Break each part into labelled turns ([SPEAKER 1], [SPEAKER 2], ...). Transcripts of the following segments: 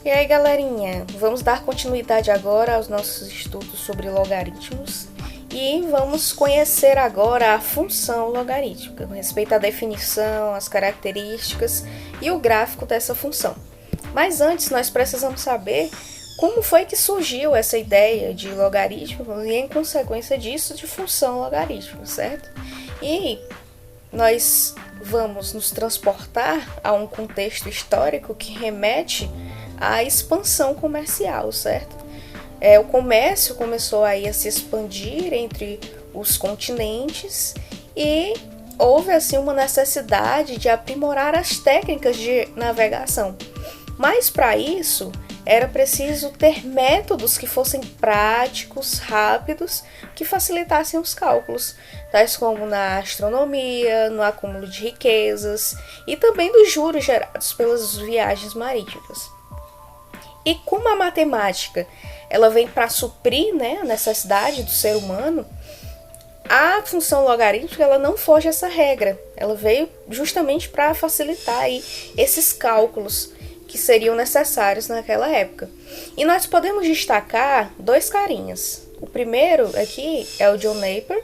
[SPEAKER 1] E aí, galerinha, vamos dar continuidade agora aos nossos estudos sobre logaritmos e vamos conhecer agora a função logarítmica, com respeito à definição, as características e o gráfico dessa função. Mas antes, nós precisamos saber como foi que surgiu essa ideia de logaritmo e, em consequência disso, de função logarítmica, certo? E nós vamos nos transportar a um contexto histórico que remete à expansão comercial, certo? O comércio começou aí a se expandir entre os continentes e houve assim uma necessidade de aprimorar as técnicas de navegação. Mas para isso era preciso ter métodos que fossem práticos, rápidos, que facilitassem os cálculos, tais como na astronomia, no acúmulo de riquezas e também dos juros gerados pelas viagens marítimas. E como a matemática ela vem para suprir, a necessidade do ser humano, a função logarítmica ela não foge essa regra. Ela veio justamente para facilitar aí esses cálculos que seriam necessários naquela época. E nós podemos destacar dois carinhas. O primeiro aqui é o John Napier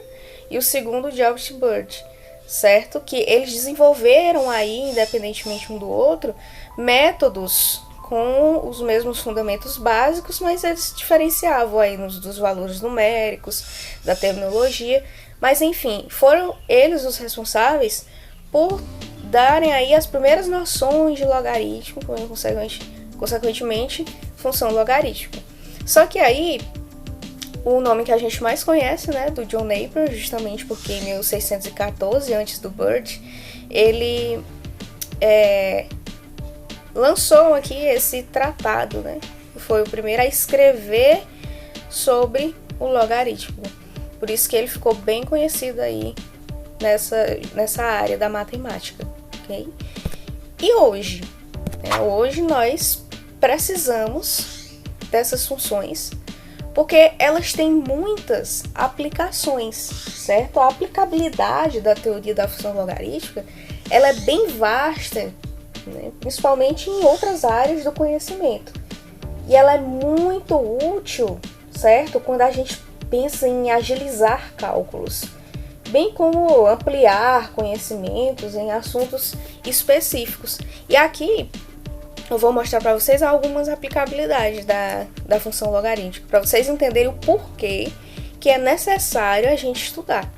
[SPEAKER 1] e o segundo o Gilbert Byrd, certo? Que eles desenvolveram aí, independentemente um do outro, métodos com os mesmos fundamentos básicos, mas eles diferenciavam aí dos valores numéricos, da terminologia, mas enfim, foram eles os responsáveis por darem aí as primeiras noções de logaritmo, consequentemente, função logarítmica. Só que aí, o nome que a gente mais conhece, do John Napier, justamente porque em 1614, antes do Byrd, ele lançou aqui esse tratado, foi o primeiro a escrever sobre o logaritmo. Por isso que ele ficou bem conhecido aí nessa área da matemática, ok? E hoje? Hoje nós precisamos dessas funções porque elas têm muitas aplicações, certo? A aplicabilidade da teoria da função logarítmica ela é bem vasta, principalmente em outras áreas do conhecimento. E ela é muito útil, certo? Quando a gente pensa em agilizar cálculos, bem como ampliar conhecimentos em assuntos específicos. E aqui eu vou mostrar para vocês algumas aplicabilidades da função logarítmica, para vocês entenderem o porquê que é necessário a gente estudar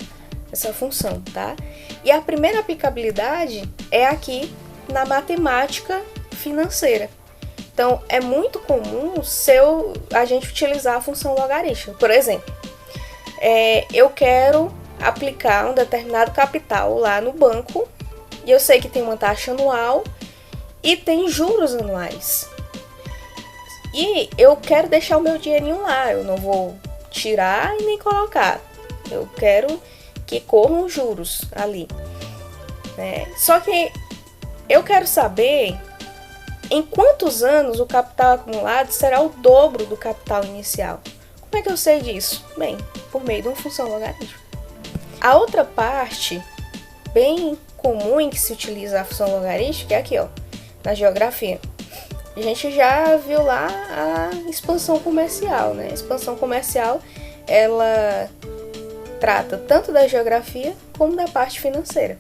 [SPEAKER 1] essa função, tá? E a primeira aplicabilidade é aqui na matemática financeira. Então, é muito comum a gente utilizar a função logarítmica. Por exemplo, eu quero aplicar um determinado capital lá no banco e eu sei que tem uma taxa anual e tem juros anuais. E eu quero deixar o meu dinheirinho lá, eu não vou tirar e nem colocar. Eu quero que corram juros ali. Só que eu quero saber em quantos anos o capital acumulado será o dobro do capital inicial. Como é que eu sei disso? Bem, por meio de uma função logarítmica. A outra parte bem comum em que se utiliza a função logarítmica é aqui, na geografia. A gente já viu lá a expansão comercial, A expansão comercial, ela trata tanto da geografia como da parte financeira.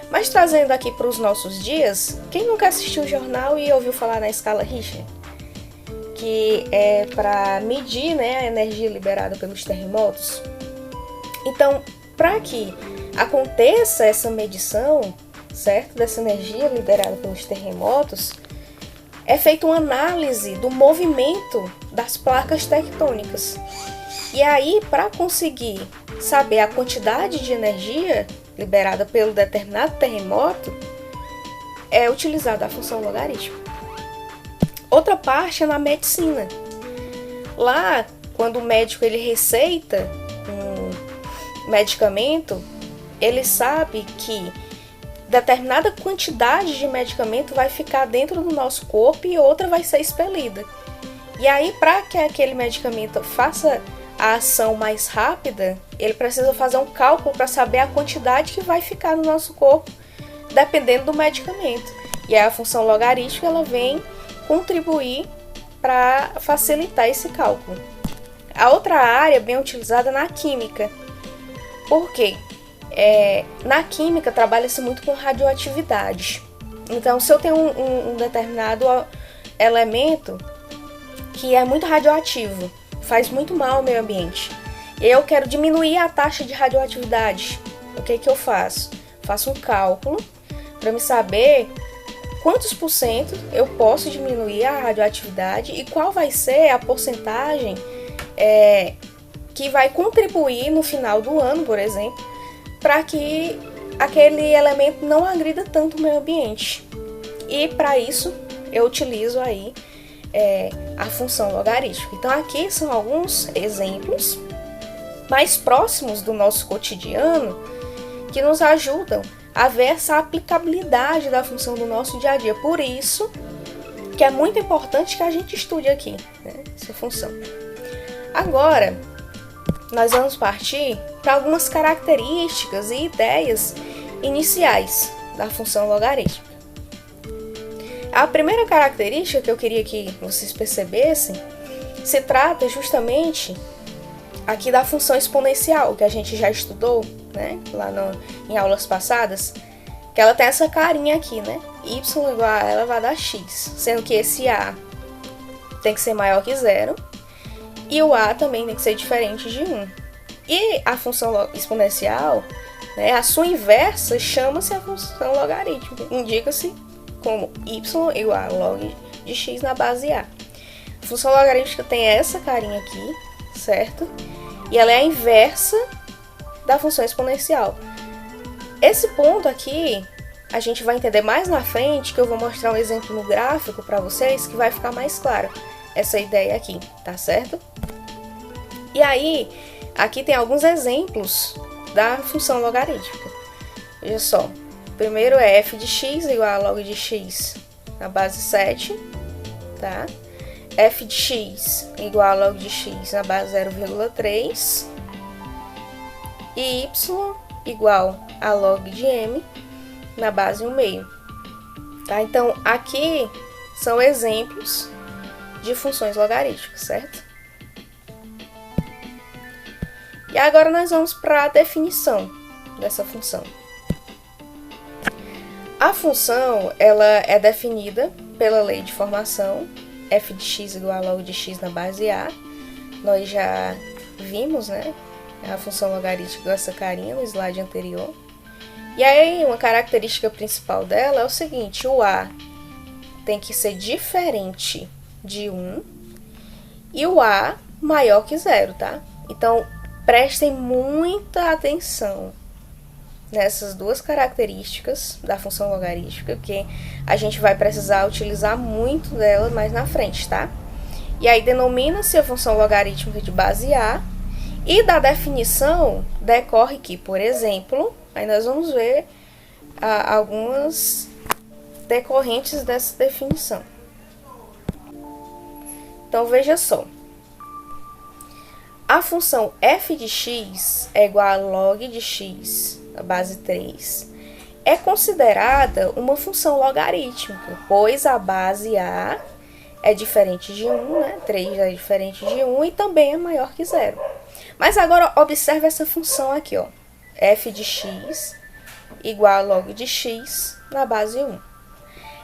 [SPEAKER 1] Mas trazendo aqui para os nossos dias, quem nunca assistiu o jornal e ouviu falar na escala Richter? Que é para medir a energia liberada pelos terremotos. Então, para que aconteça essa medição, certo, dessa energia liberada pelos terremotos, é feita uma análise do movimento das placas tectônicas. E aí, para conseguir saber a quantidade de energia liberada pelo determinado terremoto, é utilizada a função logarítmica. Outra parte é na medicina. Lá, quando o médico ele receita um medicamento, ele sabe que determinada quantidade de medicamento vai ficar dentro do nosso corpo e outra vai ser expelida. E aí, para que aquele medicamento faça a ação mais rápida, ele precisa fazer um cálculo para saber a quantidade que vai ficar no nosso corpo, dependendo do medicamento. E aí a função logarítmica ela vem contribuir para facilitar esse cálculo. A outra área bem utilizada na química. Por quê? Na química trabalha-se muito com radioatividade. Então, se eu tenho um determinado elemento que é muito radioativo, faz muito mal ao meio ambiente, e eu quero diminuir a taxa de radioatividade, o que eu faço? Faço um cálculo para me saber quantos por cento eu posso diminuir a radioatividade e qual vai ser a porcentagem que vai contribuir no final do ano, por exemplo, para que aquele elemento não agrida tanto o meio ambiente. E para isso eu utilizo aí a função logarítmica. Então aqui são alguns exemplos mais próximos do nosso cotidiano que nos ajudam a ver essa aplicabilidade da função do nosso dia a dia. Por isso que é muito importante que a gente estude aqui, né, essa função. Agora, nós vamos partir para algumas características e ideias iniciais da função logarítmica. A primeira característica que eu queria que vocês percebessem se trata justamente aqui da função exponencial, que a gente já estudou, né, lá em aulas passadas, que ela tem essa carinha aqui, né, y igual a e elevado a x, sendo que esse a tem que ser maior que zero, e o a também tem que ser diferente de 1. E a função exponencial, né, a sua inversa chama-se a função logarítmica, indica-se como y igual a log de x na base a. A função logarítmica tem essa carinha aqui, certo? E ela é a inversa da função exponencial. Esse ponto aqui a gente vai entender mais na frente, que eu vou mostrar um exemplo no gráfico para vocês, que vai ficar mais claro essa ideia aqui, tá certo? E aí, aqui tem alguns exemplos da função logarítmica. Veja só, primeiro é f de x igual a log de x na base 7, tá? F de x igual a log de x na base 0,3 e y igual a log de m na base 1/2. Tá? Então, aqui são exemplos de funções logarítmicas, certo? E agora nós vamos para a definição dessa função. A função ela é definida pela lei de formação f de x igual a log de x na base a. Nós já vimos, né, a função logarítmica dessa carinha no slide anterior. E aí, uma característica principal dela é o seguinte: o a tem que ser diferente de 1 e o a maior que 0, tá? Então, prestem muita atenção nessas duas características da função logarítmica, porque a gente vai precisar utilizar muito dela mais na frente, tá? E aí denomina-se a função logarítmica de base A, e da definição decorre que, por exemplo, aí nós vamos ver algumas decorrentes dessa definição. Então veja só, a função f de x é igual a log de x na base 3 é considerada uma função logarítmica, pois a base a é diferente de 1, né? 3 é diferente de 1 e também é maior que 0. Mas agora observe essa função aqui, ó, f de x igual a log de x na base 1.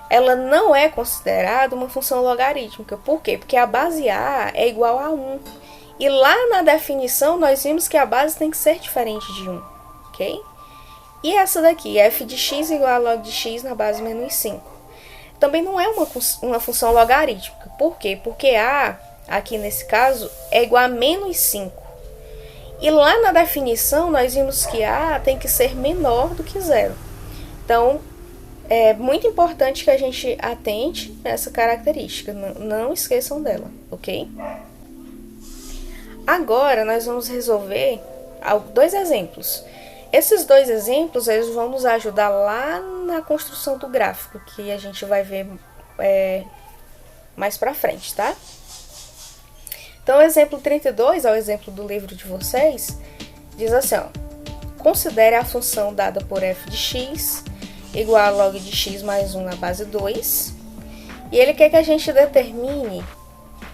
[SPEAKER 1] Ela não é considerada uma função logarítmica. Por quê? Porque a base a é igual a 1. E lá na definição nós vimos que a base tem que ser diferente de 1, ok? E essa daqui, f de x igual a log de x na base menos 5. Também não é uma função logarítmica. Por quê? Porque a, aqui nesse caso, é igual a menos 5. E lá na definição nós vimos que a tem que ser menor do que 0. Então, é muito importante que a gente atente nessa característica. Não esqueçam dela, ok? Agora, nós vamos resolver dois exemplos. Esses dois exemplos, eles vão nos ajudar lá na construção do gráfico, que a gente vai ver mais pra frente, tá? Então, o exemplo 32, é o exemplo do livro de vocês, diz assim, ó, considere a função dada por f de x igual a log de x mais 1 na base 2, e ele quer que a gente determine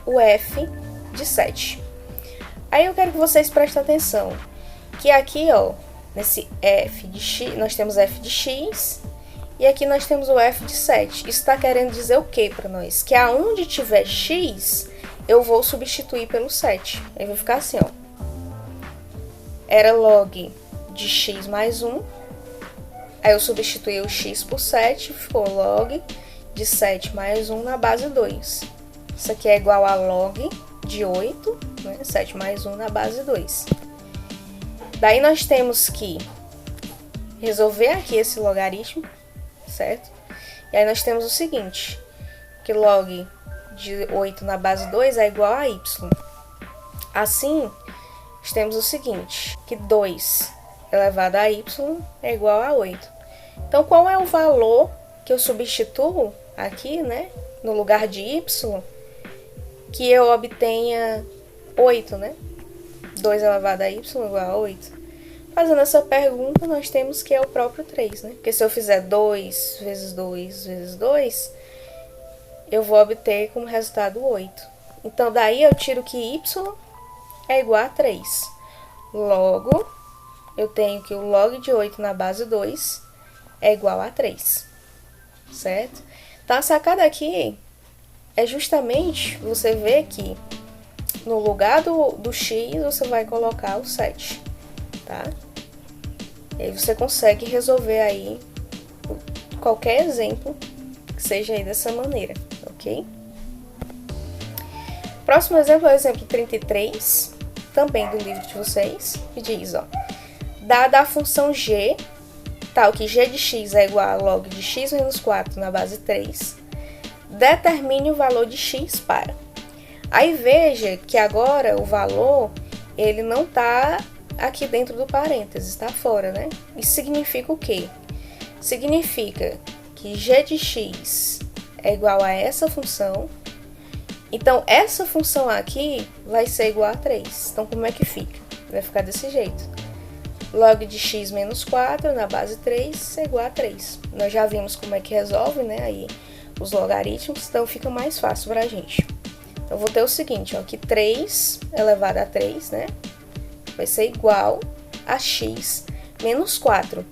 [SPEAKER 1] o f de 7. Aí eu quero que vocês prestem atenção, que aqui, ó, nesse f de x, nós temos f de x, e aqui nós temos o f de 7. Isso está querendo dizer o que para nós? Que aonde tiver x, eu vou substituir pelo 7. Aí vai ficar assim, ó. Era log de x mais 1. Aí eu substituí o x por 7, ficou log de 7 mais 1 na base 2. Isso aqui é igual a log de 8, né? 7 mais 1 na base 2. Daí nós temos que resolver aqui esse logaritmo, certo? E aí nós temos o seguinte, que log de 8 na base 2 é igual a y. Assim, nós temos o seguinte, que 2 elevado a y é igual a 8. Então, qual é o valor que eu substituo aqui, né, no lugar de y, que eu obtenha 8, né? 2 elevado a y igual a 8. Fazendo essa pergunta, nós temos que é o próprio 3, né? Porque se eu fizer 2 vezes 2 vezes 2, eu vou obter como resultado 8. Então, daí eu tiro que y é igual a 3. Logo, eu tenho que o log de 8 na base 2 é igual a 3. Certo? Então, a sacada aqui é justamente você ver que no lugar do x, você vai colocar o 7, tá? E aí você consegue resolver aí qualquer exemplo que seja aí dessa maneira, ok? Próximo exemplo é o exemplo 33, também do livro de vocês, que diz, ó, dada a função g, tal que g de x é igual a log de x menos 4 na base 3, determine o valor de x para. Aí veja que agora o valor, ele não está aqui dentro do parênteses, está fora, né? Isso significa o quê? Significa que g de x é igual a essa função. Então, essa função aqui vai ser igual a 3. Então, como é que fica? Vai ficar desse jeito. Log de x menos 4 na base 3 é igual a 3. Nós já vimos como é que resolve, né? Aí os logaritmos, então fica mais fácil pra gente. Então, eu vou ter o seguinte, ó, que 3 elevado a 3, né? Vai ser igual a x menos 4.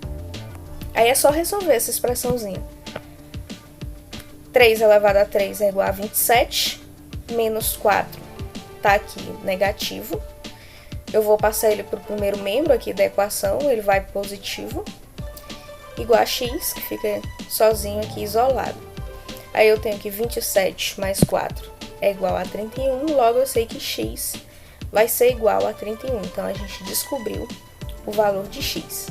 [SPEAKER 1] Aí é só resolver essa expressãozinha. 3 elevado a 3 é igual a 27, menos 4 tá aqui negativo. Eu vou passar ele para o primeiro membro aqui da equação, ele vai positivo, igual a x, que fica sozinho aqui isolado. Aí eu tenho que 27 mais 4 é igual a 31, logo eu sei que x vai ser igual a 31. Então, a gente descobriu o valor de x.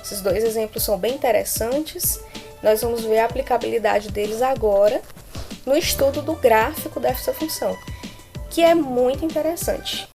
[SPEAKER 1] Esses dois exemplos são bem interessantes. Nós vamos ver a aplicabilidade deles agora no estudo do gráfico dessa função, que é muito interessante.